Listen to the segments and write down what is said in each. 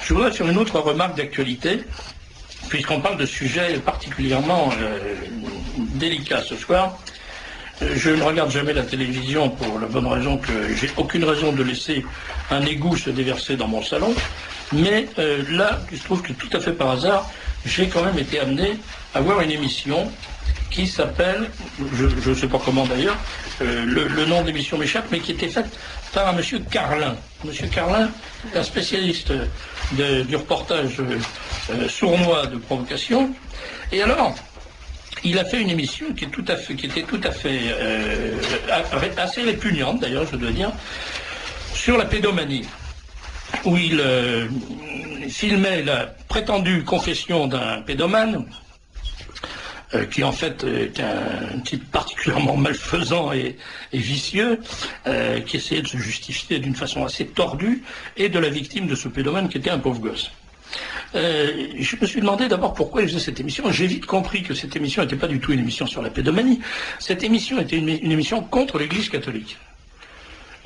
Je voudrais faire une autre remarque d'actualité, puisqu'on parle de sujets particulièrement délicats ce soir. Je ne regarde jamais la télévision pour la bonne raison que j'ai aucune raison de laisser un égout se déverser dans mon salon. Mais là, il se trouve que tout à fait par hasard, j'ai quand même été amené à voir une émission qui s'appelle, je ne sais pas comment d'ailleurs, le nom de l'émission m'échappe, mais qui était faite par un monsieur Carlin. Monsieur Carlin, un spécialiste du reportage sournois de provocation. Et alors, il a fait une émission qui était tout à fait assez répugnante d'ailleurs, je dois dire, sur la pédomanie, où il filmait la prétendue confession d'un pédomane, qui en fait est un type particulièrement malfaisant et vicieux, qui essayait de se justifier d'une façon assez tordue, et de la victime de ce pédomane qui était un pauvre gosse. Je me suis demandé d'abord pourquoi il faisait cette émission. J'ai vite compris que cette émission n'était pas du tout une émission sur la pédomanie. Cette émission était une émission contre l'Église catholique.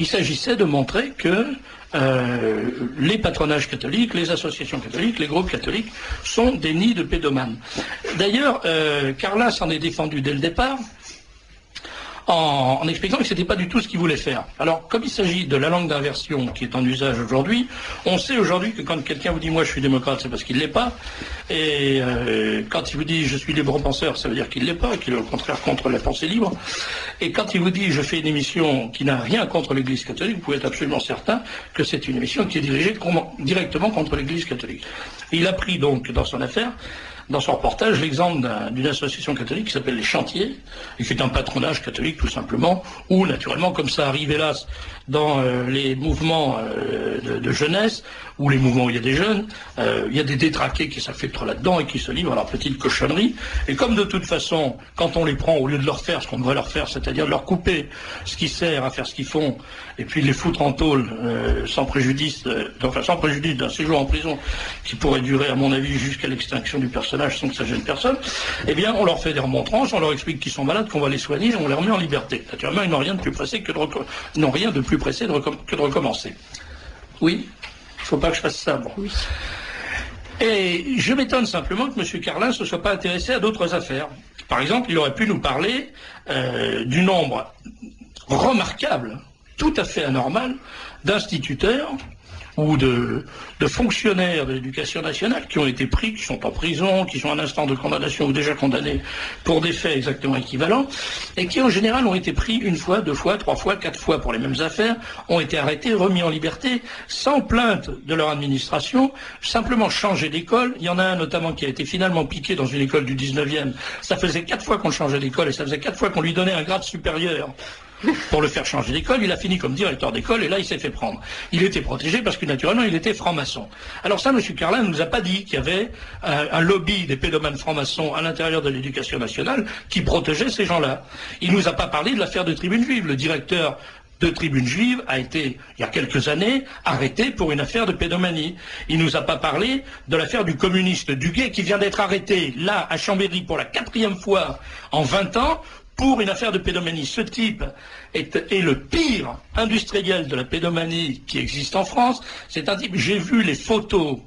Il s'agissait de montrer que les patronages catholiques, les associations catholiques, les groupes catholiques sont des nids de pédomanes. D'ailleurs, Carlin s'en est défendu dès le départ en expliquant que ce n'était pas du tout ce qu'il voulait faire. Alors, comme il s'agit de la langue d'inversion qui est en usage aujourd'hui, on sait aujourd'hui que quand quelqu'un vous dit « moi je suis démocrate », c'est parce qu'il ne l'est pas, et quand il vous dit « je suis libre-penseur », ça veut dire qu'il ne l'est pas, qu'il est au contraire contre la pensée libre, et quand il vous dit « je fais une émission qui n'a rien contre l'Église catholique », vous pouvez être absolument certain que c'est une émission qui est dirigée directement contre l'Église catholique. Il a pris donc dans son affaire, dans son reportage, l'exemple d'une association catholique qui s'appelle les Chantiers, et qui est un patronage catholique tout simplement, où naturellement, comme ça arrive hélas dans les mouvements de jeunesse, ou les mouvements où il y a des jeunes, il y a des détraqués qui s'infiltrent là-dedans et qui se livrent à leur petite cochonnerie. Et comme de toute façon, quand on les prend, au lieu de leur faire ce qu'on devrait leur faire, c'est-à-dire de leur couper ce qui sert à faire ce qu'ils font, et puis les foutre en tôle sans préjudice d'un séjour en prison qui pourrait durer, à mon avis, jusqu'à l'extinction du personnage sans que ça gêne personne, eh bien, on leur fait des remontrances, on leur explique qu'ils sont malades, qu'on va les soigner, et on les remet en liberté. Naturellement, ils n'ont rien de plus pressé que de recommencer. Oui, il ne faut pas que je fasse ça. Bon. Oui. Et je m'étonne simplement que M. Carlin ne se soit pas intéressé à d'autres affaires. Par exemple, il aurait pu nous parler du nombre remarquable, tout à fait anormal, d'instituteurs ou de fonctionnaires de l'éducation nationale qui ont été pris, qui sont en prison, qui sont à un instant de condamnation ou déjà condamnés pour des faits exactement équivalents, et qui en général ont été pris une fois, deux fois, trois fois, quatre fois pour les mêmes affaires, ont été arrêtés, remis en liberté, sans plainte de leur administration, simplement changés d'école. Il y en a un notamment qui a été finalement piqué dans une école du 19e. Ça faisait 4 fois qu'on le changeait d'école et ça faisait 4 fois qu'on lui donnait un grade supérieur pour le faire changer d'école. Il a fini comme directeur d'école et là il s'est fait prendre. Il était protégé parce que naturellement il était franc-maçon. Alors ça, M. Carlin ne nous a pas dit qu'il y avait un lobby des pédomanes francs-maçons à l'intérieur de l'éducation nationale qui protégeait ces gens-là. Il ne nous a pas parlé de l'affaire de Tribune Juive. Le directeur de Tribune Juive a été, il y a quelques années, arrêté pour une affaire de pédomanie. Il ne nous a pas parlé de l'affaire du communiste Duguay qui vient d'être arrêté, là, à Chambéry, pour la 4e fois en 20 ans, pour une affaire de pédomanie. Ce type est le pire industriel de la pédomanie qui existe en France. C'est un type, j'ai vu les photos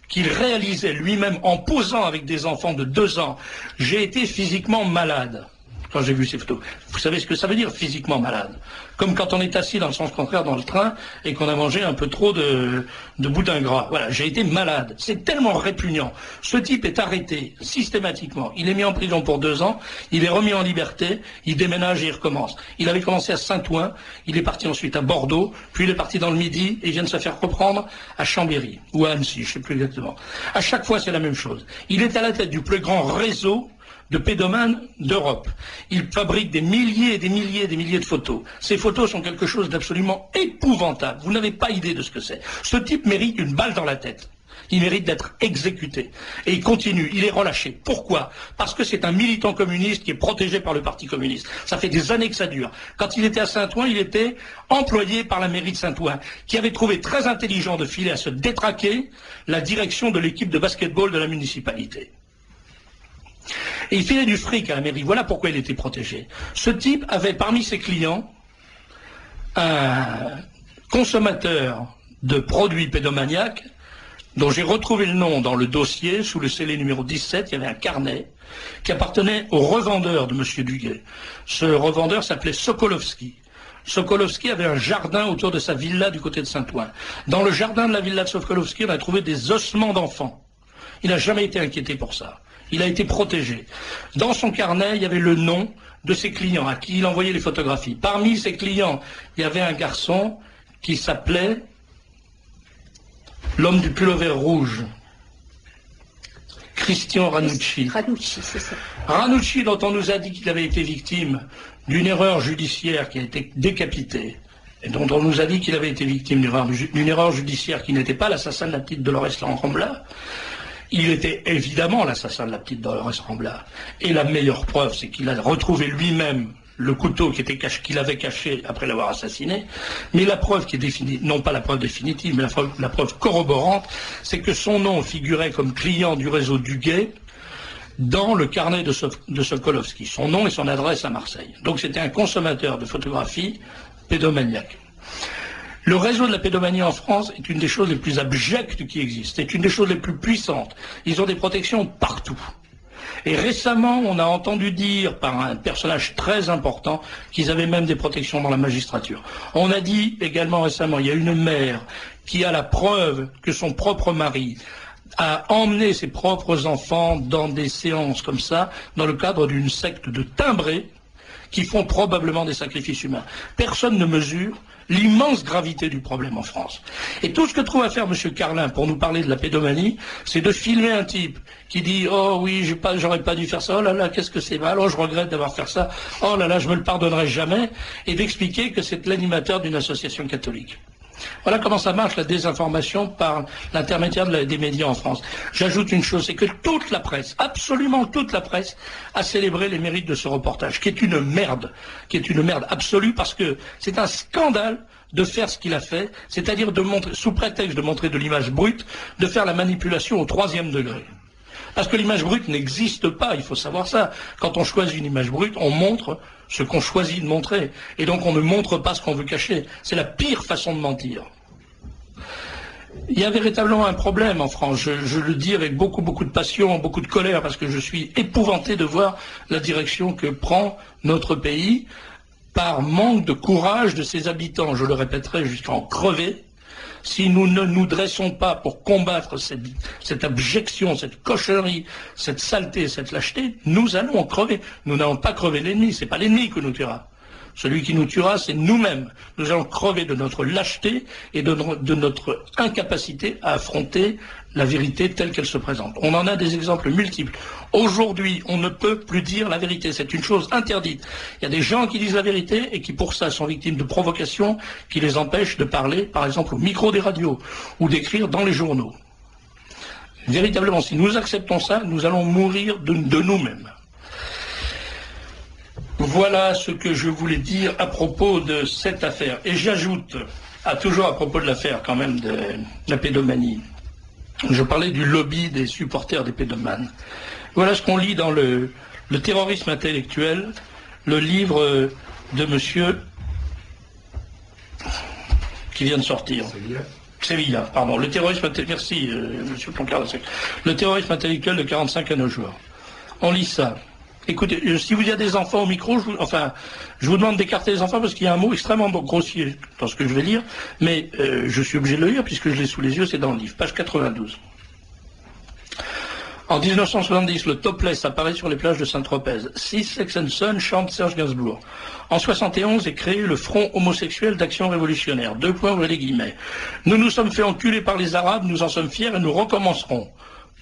qu'il réalisait lui-même en posant avec des enfants de 2 ans. J'ai été physiquement malade quand j'ai vu ces photos. Vous savez ce que ça veut dire, physiquement malade? Comme quand on est assis dans le sens contraire dans le train et qu'on a mangé un peu trop de boudin gras. Voilà, j'ai été malade. C'est tellement répugnant. Ce type est arrêté systématiquement. Il est mis en prison pour 2 ans. Il est remis en liberté. Il déménage et il recommence. Il avait commencé à Saint-Ouen. Il est parti ensuite à Bordeaux. Puis il est parti dans le Midi et il vient de se faire reprendre à Chambéry ou à Annecy, je ne sais plus exactement. À chaque fois, c'est la même chose. Il est à la tête du plus grand réseau de pédomanes d'Europe. Il fabrique des milliers et des milliers et des milliers de photos. Ces photos sont quelque chose d'absolument épouvantable. Vous n'avez pas idée de ce que c'est. Ce type mérite une balle dans la tête. Il mérite d'être exécuté. Et il continue, il est relâché. Pourquoi? Parce que c'est un militant communiste qui est protégé par le Parti communiste. Ça fait des années que ça dure. Quand il était à Saint-Ouen, il était employé par la mairie de Saint-Ouen, qui avait trouvé très intelligent de filer à se détraquer la direction de l'équipe de basketball de la municipalité. Et il filait du fric à la mairie. Voilà pourquoi il était protégé. Ce type avait parmi ses clients un consommateur de produits pédomaniaques dont j'ai retrouvé le nom dans le dossier, sous le scellé numéro 17, il y avait un carnet qui appartenait au revendeur de M. Duguay. Ce revendeur s'appelait Sokolovski. Sokolovski avait un jardin autour de sa villa du côté de Saint-Ouen. Dans le jardin de la villa de Sokolovski, on a trouvé des ossements d'enfants. Il n'a jamais été inquiété pour ça. Il a été protégé. Dans son carnet, il y avait le nom de ses clients à qui il envoyait les photographies. Parmi ses clients, il y avait un garçon qui s'appelait l'homme du pullover rouge, Christian Ranucci. Ranucci, c'est ça. Ranucci, dont on nous a dit qu'il avait été victime d'une erreur judiciaire qui a été décapité, et dont on nous a dit qu'il avait été victime d'une erreur judiciaire qui n'était pas l'assassin de la petite Dolores Rambla. Il était évidemment l'assassin de la petite Dolores Rambla. Et la meilleure preuve, c'est qu'il a retrouvé lui-même le couteau qu'il avait caché après l'avoir assassiné. Mais la preuve qui est définitive, non pas la preuve définitive, mais la preuve corroborante, c'est que son nom figurait comme client du réseau Duguay dans le carnet de Sokolovski. Son nom et son adresse à Marseille. Donc c'était un consommateur de photographies pédomaniaque. Le réseau de la pédomanie en France est une des choses les plus abjectes qui existent. C'est une des choses les plus puissantes. Ils ont des protections partout. Et récemment, on a entendu dire par un personnage très important qu'ils avaient même des protections dans la magistrature. On a dit également récemment, il y a une mère qui a la preuve que son propre mari a emmené ses propres enfants dans des séances comme ça, dans le cadre d'une secte de timbrés qui font probablement des sacrifices humains. Personne ne mesure l'immense gravité du problème en France. Et tout ce que trouve à faire M. Carlin pour nous parler de la pédomanie, c'est de filmer un type qui dit « Oh oui, j'aurais pas dû faire ça, oh là là, qu'est-ce que c'est mal, oh je regrette d'avoir fait ça, oh là là, je me le pardonnerai jamais », et d'expliquer que c'est l'animateur d'une association catholique. Voilà comment ça marche, la désinformation par l'intermédiaire des médias en France. J'ajoute une chose, c'est que toute la presse, absolument toute la presse, a célébré les mérites de ce reportage, qui est une merde absolue, parce que c'est un scandale de faire ce qu'il a fait, c'est-à-dire de montrer, sous prétexte de montrer de l'image brute, de faire la manipulation au 3e degré. Parce que l'image brute n'existe pas, il faut savoir ça. Quand on choisit une image brute, on montre ce qu'on choisit de montrer. Et donc on ne montre pas ce qu'on veut cacher. C'est la pire façon de mentir. Il y a véritablement un problème en France. Je le dis avec beaucoup de passion, beaucoup de colère, parce que je suis épouvanté de voir la direction que prend notre pays par manque de courage de ses habitants. Je le répéterai jusqu'à en crever. Si nous ne nous dressons pas pour combattre cette abjection, cette cochonnerie, cette saleté, cette lâcheté, nous allons en crever. Nous n'allons pas crever l'ennemi, c'est pas l'ennemi qui nous tuera. Celui qui nous tuera, c'est nous-mêmes. Nous allons crever de notre lâcheté et de notre incapacité à affronter la vérité telle qu'elle se présente. On en a des exemples multiples. Aujourd'hui, on ne peut plus dire la vérité. C'est une chose interdite. Il y a des gens qui disent la vérité et qui, pour ça, sont victimes de provocations qui les empêchent de parler, par exemple, au micro des radios ou d'écrire dans les journaux. Véritablement, si nous acceptons ça, nous allons mourir de nous-mêmes. Voilà ce que je voulais dire à propos de cette affaire. Et j'ajoute, toujours à propos de l'affaire quand même de la pédomanie, je parlais du lobby des supporters des pédomanes. Voilà ce qu'on lit dans le terrorisme intellectuel, le livre de monsieur qui vient de sortir. Sévilla, pardon. Le terrorisme intellectuel, merci monsieur Plancard. Le terrorisme intellectuel de 45 à nos jours. On lit ça. Écoutez, si vous y a des enfants au micro, je vous demande d'écarter les enfants parce qu'il y a un mot extrêmement grossier dans ce que je vais lire, mais je suis obligé de le lire puisque je l'ai sous les yeux, c'est dans le livre, page 92. En 1970, le topless apparaît sur les plages de Saint-Tropez. Six Sex and Son chante Serge Gainsbourg. En 71 est créé le Front homosexuel d'action révolutionnaire. Deux points, ouvrez les guillemets. Nous nous sommes fait enculer par les Arabes, nous en sommes fiers et nous recommencerons.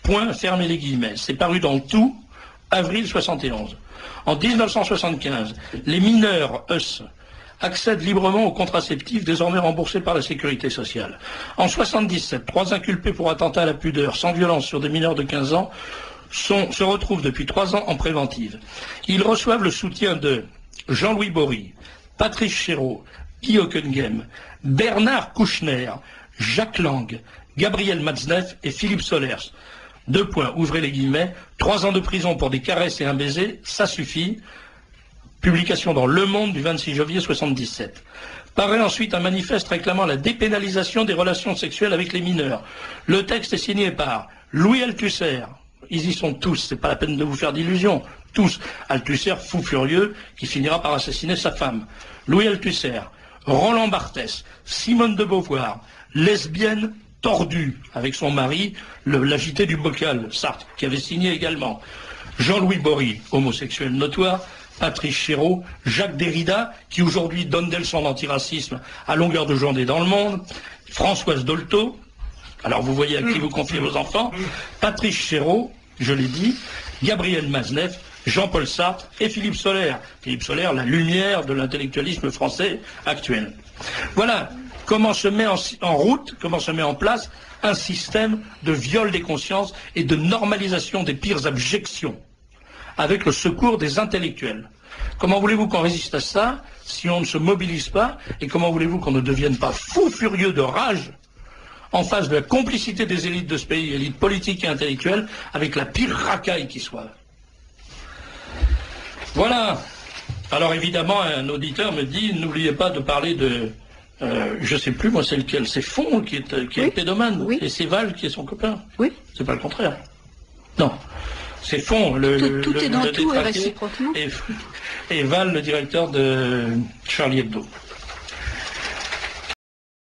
Point, fermez les guillemets. C'est paru dans Tout, avril 71. En 1975, les mineurs US accèdent librement aux contraceptifs désormais remboursés par la sécurité sociale. En 77, 3 inculpés pour attentat à la pudeur sans violence sur des mineurs de 15 ans se retrouvent depuis 3 ans en préventive. Ils reçoivent le soutien de Jean-Louis Bory, Patrice Chéreau, Guy Hockenheim, Bernard Kouchner, Jacques Lang, Gabriel Matzneff et Philippe Solers. Deux points, ouvrez les guillemets, 3 ans de prison pour des caresses et un baiser, ça suffit. Publication dans Le Monde du 26 janvier 77. Paraît ensuite un manifeste réclamant la dépénalisation des relations sexuelles avec les mineurs. Le texte est signé par Louis Althusser. Ils y sont tous, c'est pas la peine de vous faire d'illusions. Tous. Althusser, fou furieux, qui finira par assassiner sa femme. Louis Althusser, Roland Barthès, Simone de Beauvoir, lesbienne tordue, avec son mari, l'agité du bocal, Sartre, qui avait signé également. Jean-Louis Bory, homosexuel notoire, Patrice Chéreau, Jacques Derrida, qui aujourd'hui donne des leçons d'antiracisme à longueur de journée dans le monde, Françoise Dolto, alors vous voyez à qui vous confiez vos enfants, Patrice Chéreau, je l'ai dit, Gabriel Maznev, Jean-Paul Sartre et Philippe Sollaire. Philippe Sollaire, la lumière de l'intellectualisme français actuel. Voilà comment se met en route, comment se met en place un système de viol des consciences et de normalisation des pires abjections, avec le secours des intellectuels. Comment voulez-vous qu'on résiste à ça si on ne se mobilise pas? Et comment voulez-vous qu'on ne devienne pas fou furieux de rage en face de la complicité des élites de ce pays, élites politiques et intellectuelles, avec la pire racaille qui soit? Voilà. Alors évidemment, un auditeur me dit, n'oubliez pas de parler de... je sais plus, moi, c'est lequel? C'est Fon qui est pédomane, oui. Et c'est Val qui est son copain. Oui. C'est pas le contraire. Non. C'est Fon, tout est dans tout et réciproquement. Et Val, le directeur de Charlie Hebdo.